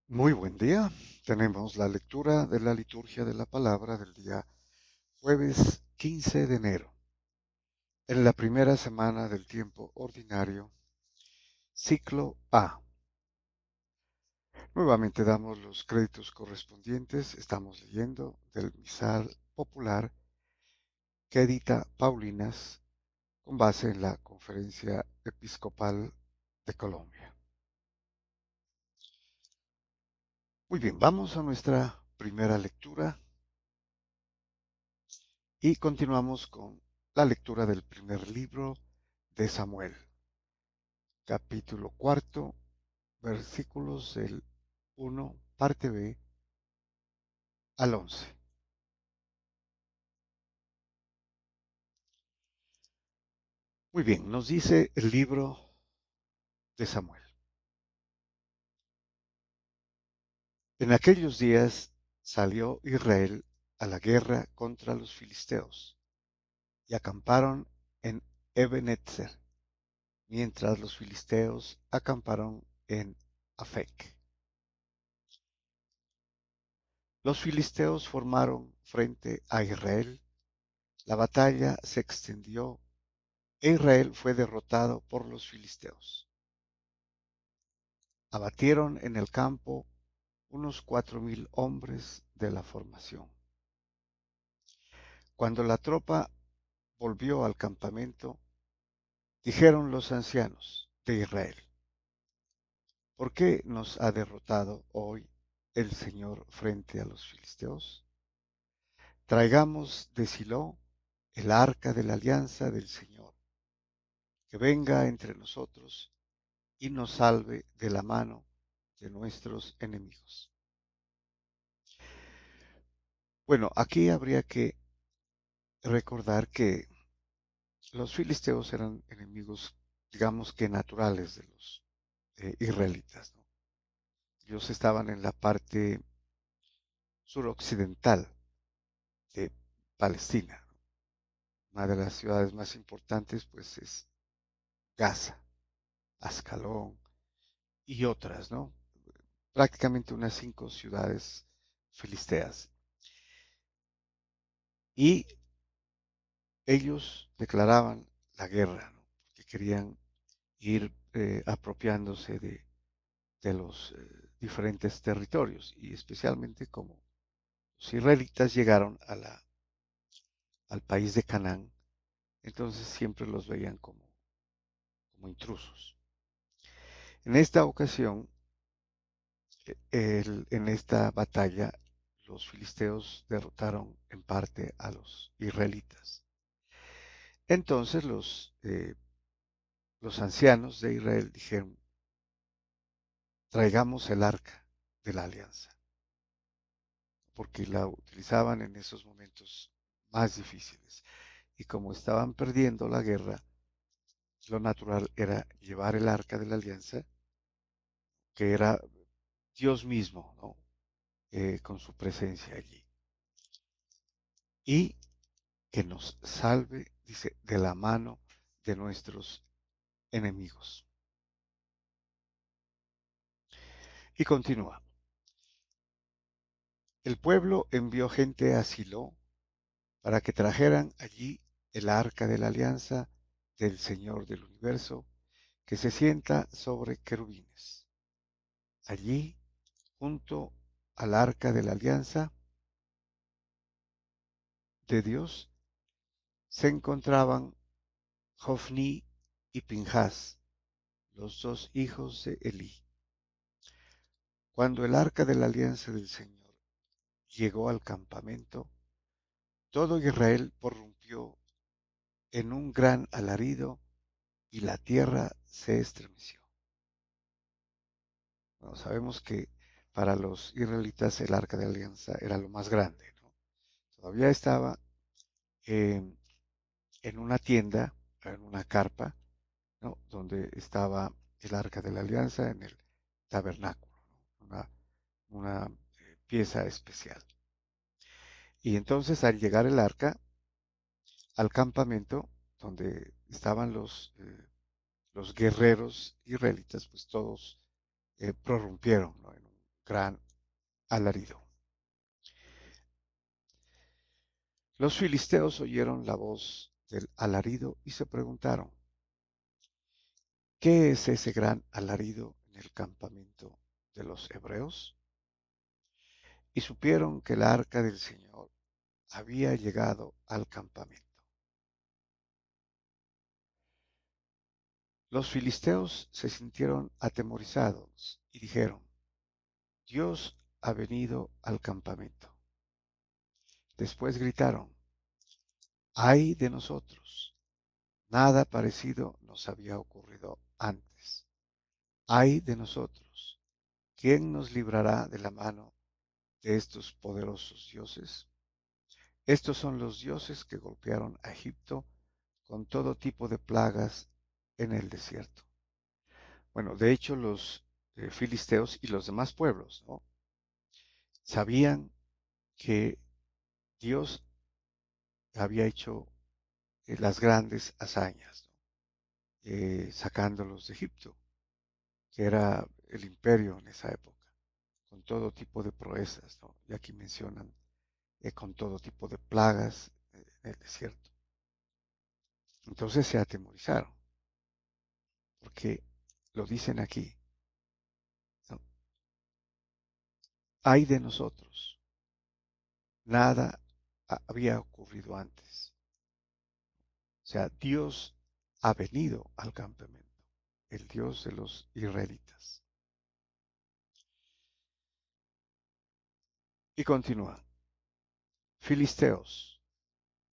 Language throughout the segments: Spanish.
Muy buen día. Tenemos la lectura de la liturgia de la palabra del día jueves 15 de enero, en la primera semana del tiempo ordinario, ciclo A. Nuevamente damos los créditos correspondientes. Estamos leyendo del misal popular que edita Paulinas con base en la Conferencia Episcopal de Colombia. Muy bien, vamos a nuestra primera lectura y continuamos con la lectura del primer libro de Samuel, capítulo cuarto, versículos del 1, parte B, al 11. Muy bien, nos dice el libro de Samuel. En aquellos días salió Israel a la guerra contra los filisteos y acamparon en Ebenezer, mientras los filisteos acamparon en Afec. Los filisteos formaron frente a Israel, la batalla se extendió e Israel fue derrotado por los filisteos. Abatieron en el campo unos 4,000 hombres de la formación. Cuando la tropa volvió al campamento, dijeron los ancianos de Israel: ¿por qué nos ha derrotado hoy el Señor frente a los filisteos? Traigamos de Silo el arca de la alianza del Señor, que venga entre nosotros y nos salve de la mano de nuestros enemigos. Bueno, aquí habría que recordar que los filisteos eran enemigos, digamos que naturales de los israelitas, ¿no? Ellos estaban en la parte suroccidental de Palestina. Una de las ciudades más importantes, pues, es Gaza, Ascalón y otras, ¿no? Prácticamente unas 5 ciudades filisteas. Y ellos declaraban la guerra, ¿no? Porque querían ir apropiándose de los diferentes territorios y especialmente como los israelitas llegaron al país de Canaán, entonces siempre los veían como intrusos. En esta ocasión, en esta batalla, los filisteos derrotaron en parte a los israelitas. Entonces los ancianos de Israel dijeron: traigamos el arca de la alianza, porque la utilizaban en esos momentos más difíciles. Y como estaban perdiendo la guerra, lo natural era llevar el arca de la alianza, que era Dios mismo, ¿no? Con su presencia allí. Y que nos salve, dice, de la mano de nuestros enemigos. Y continúa. El pueblo envió gente a Silo para que trajeran allí el arca de la alianza del Señor del universo, que se sienta sobre querubines. Allí, junto al arca de la alianza de Dios, se encontraban Jofni y Pinjas, los 2 hijos de Elí. Cuando el arca de la alianza del Señor llegó al campamento, todo Israel prorrumpió en un gran alarido y la tierra se estremeció. Bueno, sabemos que para los israelitas el arca de la alianza era lo más grande, ¿no? Todavía estaba eh, en una tienda, en una carpa, ¿no? Donde estaba el arca de la alianza en el tabernáculo, ¿no? Una pieza especial. Y entonces al llegar el arca al campamento donde estaban los guerreros israelitas, pues todos prorrumpieron, ¿no? En un gran alarido. Los filisteos oyeron la voz del alarido y se preguntaron, ¿qué es ese gran alarido en el campamento de los hebreos? Y supieron que el arca del Señor había llegado al campamento. Los filisteos se sintieron atemorizados y dijeron, Dios ha venido al campamento. Después gritaron, ¡ay de nosotros! Nada parecido nos había ocurrido antes. ¡Ay de nosotros! ¿Quién nos librará de la mano de estos poderosos dioses? Estos son los dioses que golpearon a Egipto con todo tipo de plagas en el desierto. Bueno, de hecho los filisteos y los demás pueblos, ¿no? Sabían que Dios había hecho las grandes hazañas, ¿no? Sacándolos de Egipto, que era el imperio en esa época, con todo tipo de proezas, ¿no? Y aquí mencionan con todo tipo de plagas en el desierto. Entonces se atemorizaron, porque lo dicen aquí, ¿no? Ay de nosotros, nada había ocurrido antes. O sea, Dios ha venido al campamento, el Dios de los israelitas. Y continúa, Filisteos,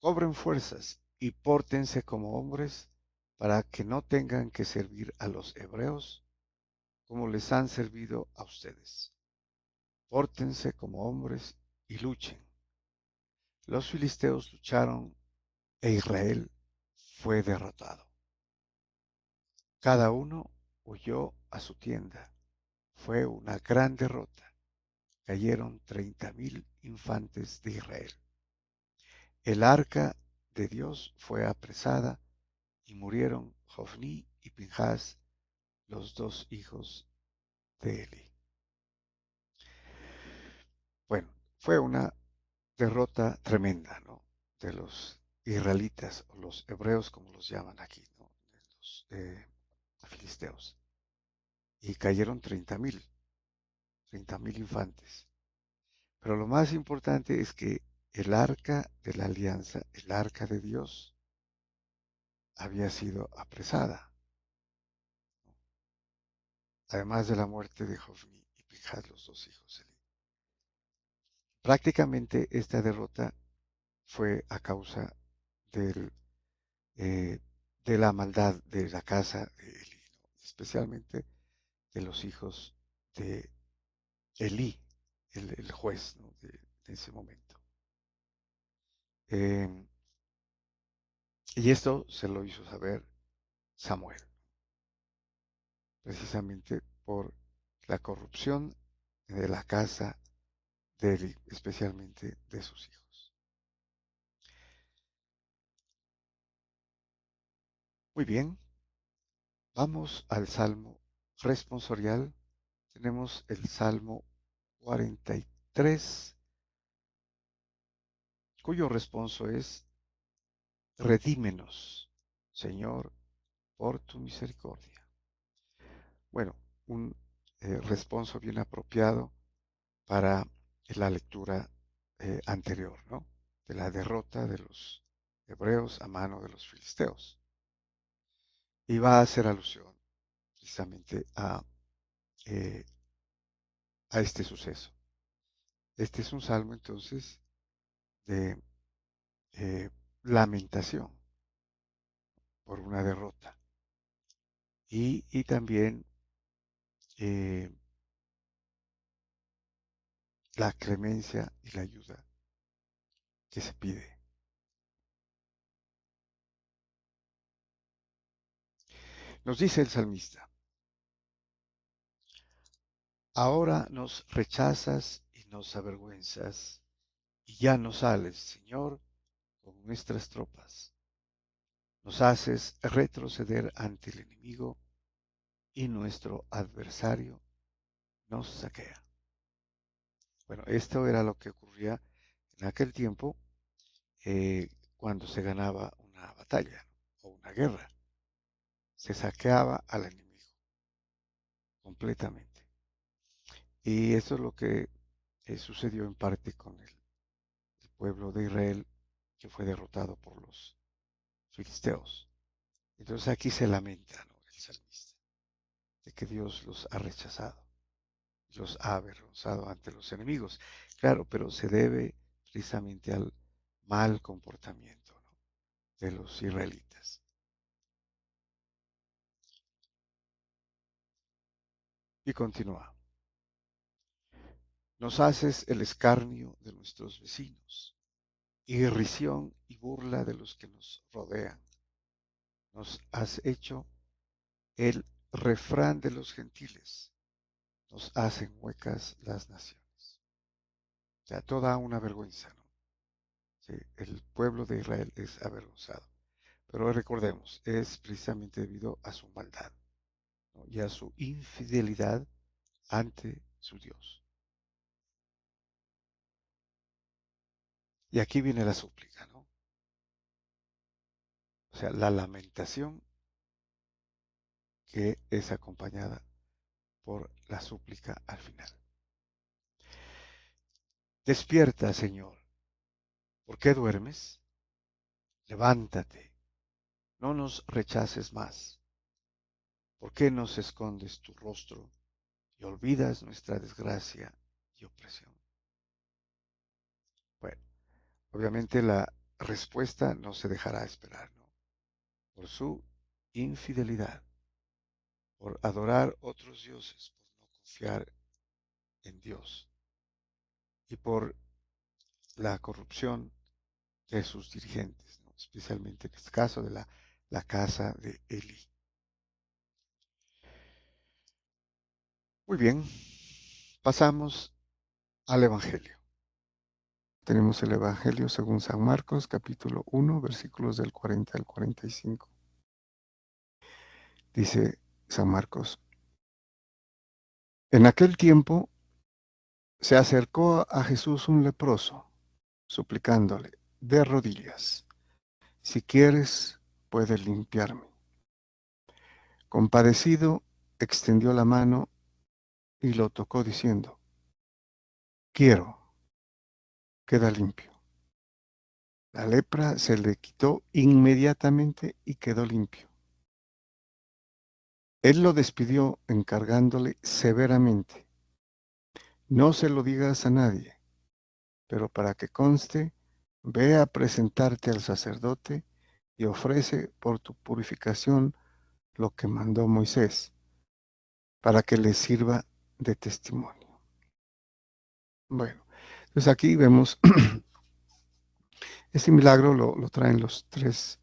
cobren fuerzas y pórtense como hombres para que no tengan que servir a los hebreos como les han servido a ustedes. Pórtense como hombres y luchen. Los filisteos lucharon e Israel fue derrotado. Cada uno huyó a su tienda. Fue una gran derrota. Cayeron 30,000 infantes de Israel. El arca de Dios fue apresada y murieron Jofní y Pinjas, los dos hijos de Eli. Bueno, fue una derrota tremenda, ¿no? De los israelitas o los hebreos, como los llaman aquí, ¿no? De los filisteos. Y cayeron 30,000 infantes. Pero lo más importante es que el arca de la alianza, el arca de Dios, había sido apresada, ¿no? Además de la muerte de Jofni y Pinhas, los dos hijos de Eli. Prácticamente esta derrota fue a causa del, eh, de la maldad de la casa de Eli, ¿no? Especialmente de los hijos de Elí, el juez, ¿no? de ese momento. Eh, y esto se lo hizo saber Samuel, precisamente por la corrupción de la casa de Eli, especialmente de sus hijos. Muy bien, vamos al Salmo responsorial. Tenemos el Salmo 43, cuyo responso es, redímenos, Señor, por tu misericordia. Bueno, un responso bien apropiado para la lectura anterior, ¿no? De la derrota de los hebreos a mano de los filisteos. Y va a hacer alusión precisamente eh, a este suceso. Este es un salmo entonces de lamentación por una derrota y también eh, la clemencia y la ayuda que se pide. Nos dice el salmista, ahora nos rechazas y nos avergüenzas y ya no sales, Señor, con nuestras tropas. Nos haces retroceder ante el enemigo y nuestro adversario nos saquea. Bueno, esto era lo que ocurría en aquel tiempo cuando se ganaba una batalla, ¿no? O una guerra. Se saqueaba al enemigo completamente. Y eso es lo que sucedió en parte con el pueblo de Israel que fue derrotado por los filisteos. Entonces aquí se lamenta, ¿no? El salmista de que Dios los ha rechazado, los ha avergonzado ante los enemigos. Claro, pero se debe precisamente al mal comportamiento, ¿no? De los israelitas. Y continúa. Nos haces el escarnio de nuestros vecinos, irrisión y burla de los que nos rodean. Nos has hecho el refrán de los gentiles. Nos hacen huecas las naciones. O sea, toda una vergüenza, ¿no? Sí, el pueblo de Israel es avergonzado. Pero recordemos, es precisamente debido a su maldad, ¿no? Y a su infidelidad ante su Dios. Y aquí viene la súplica, ¿no? O sea, la lamentación que es acompañada por la súplica al final. Despierta, Señor. ¿Por qué duermes? Levántate. No nos rechaces más. ¿Por qué nos escondes tu rostro y olvidas nuestra desgracia y opresión? Bueno, obviamente la respuesta no se dejará esperar, ¿no? Por su infidelidad, por adorar otros dioses, por no confiar en Dios y por la corrupción de sus dirigentes, ¿no? Especialmente en este caso de la casa de Eli. Muy bien, pasamos al Evangelio. Tenemos el Evangelio según San Marcos, capítulo 1, versículos del 40 al 45. Dice San Marcos, en aquel tiempo se acercó a Jesús un leproso, suplicándole de rodillas, si quieres, puedes limpiarme. Compadecido, extendió la mano y lo tocó diciendo, quiero, queda limpio. La lepra se le quitó inmediatamente y quedó limpio. Él lo despidió encargándole severamente, no se lo digas a nadie, pero para que conste, ve a presentarte al sacerdote y ofrece por tu purificación lo que mandó Moisés, para que le sirva de testimonio. Bueno, entonces aquí vemos, este milagro lo traen los tres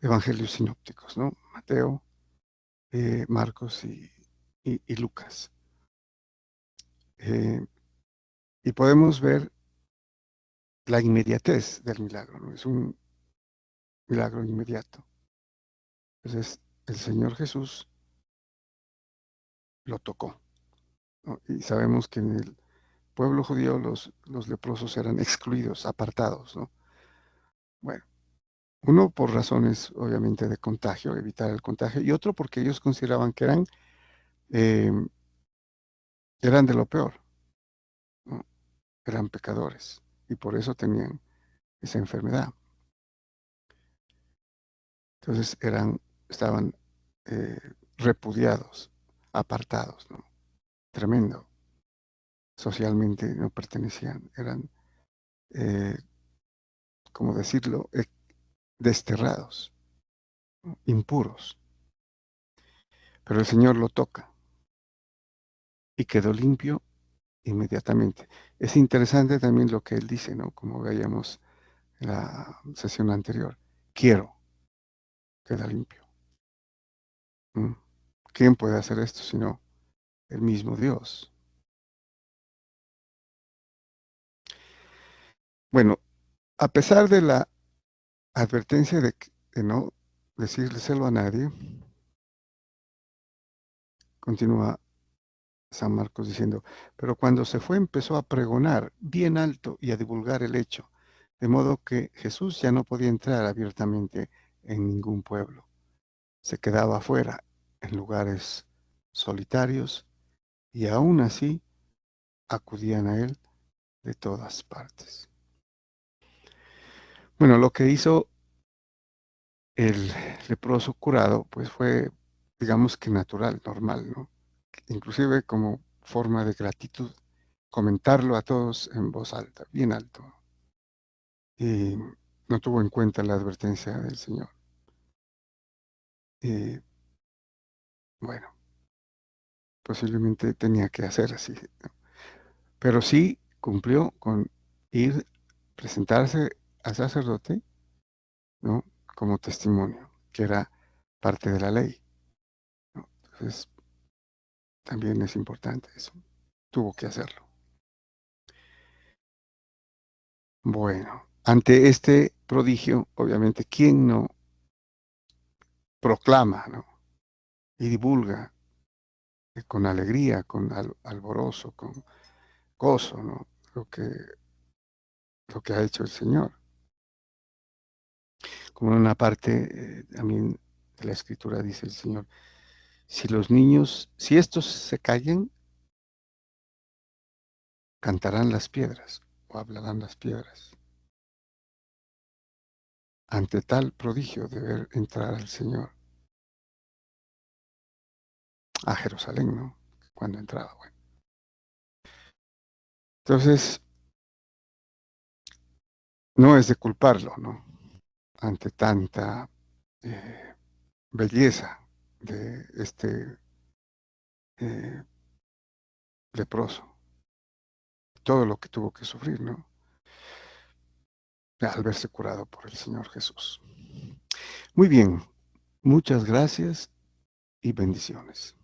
evangelios sinópticos, ¿no? Mateo, Marcos y Lucas. Eh, y podemos ver la inmediatez del milagro, ¿no? Es un milagro inmediato. Entonces, el Señor Jesús lo tocó, ¿no? Y sabemos que en el pueblo judío los leprosos eran excluidos, apartados, ¿no? Bueno, uno por razones obviamente de contagio, evitar el contagio, y otro porque ellos consideraban que eh, eran de lo peor, ¿no? Eran pecadores y por eso tenían esa enfermedad. Entonces estaban eh, repudiados, apartados, ¿no? Tremendo. Socialmente no pertenecían, eran, eh, ¿cómo decirlo?, desterrados, ¿no? Impuros. Pero el Señor lo toca y quedó limpio inmediatamente. Es interesante también lo que él dice, ¿no? Como veíamos en la sesión anterior. Quiero, queda limpio. ¿Mm? ¿Quién puede hacer esto sino el mismo Dios? Bueno, a pesar de la advertencia de no decírselo a nadie, continúa, San Marcos diciendo, pero cuando se fue empezó a pregonar bien alto y a divulgar el hecho, de modo que Jesús ya no podía entrar abiertamente en ningún pueblo. Se quedaba afuera, en lugares solitarios, y aún así acudían a él de todas partes. Bueno, lo que hizo el leproso curado, pues fue, digamos que natural, normal, ¿no? Inclusive como forma de gratitud, comentarlo a todos en voz alta, bien alto. Y no tuvo en cuenta la advertencia del Señor. Y bueno, posiblemente tenía que hacer así, ¿no? Pero sí cumplió con ir, presentarse al sacerdote, ¿no? Como testimonio, que era parte de la ley, ¿no? Entonces, también es importante eso. Tuvo que hacerlo. Bueno, ante este prodigio, obviamente, ¿quién no proclama, ¿no? Y divulga con alegría, con alborozo, con gozo, ¿no? Lo que ha hecho el Señor. Como en una parte también de la Escritura dice el Señor, si los niños, si estos se callen, cantarán las piedras o hablarán las piedras. Ante tal prodigio de ver entrar al Señor a Jerusalén, ¿no? Cuando entraba, bueno. Entonces, no es de culparlo, ¿no? Ante tanta belleza de este eh, leproso, todo lo que tuvo que sufrir, ¿no? Al verse curado por el Señor Jesús. Muy bien, muchas gracias y bendiciones.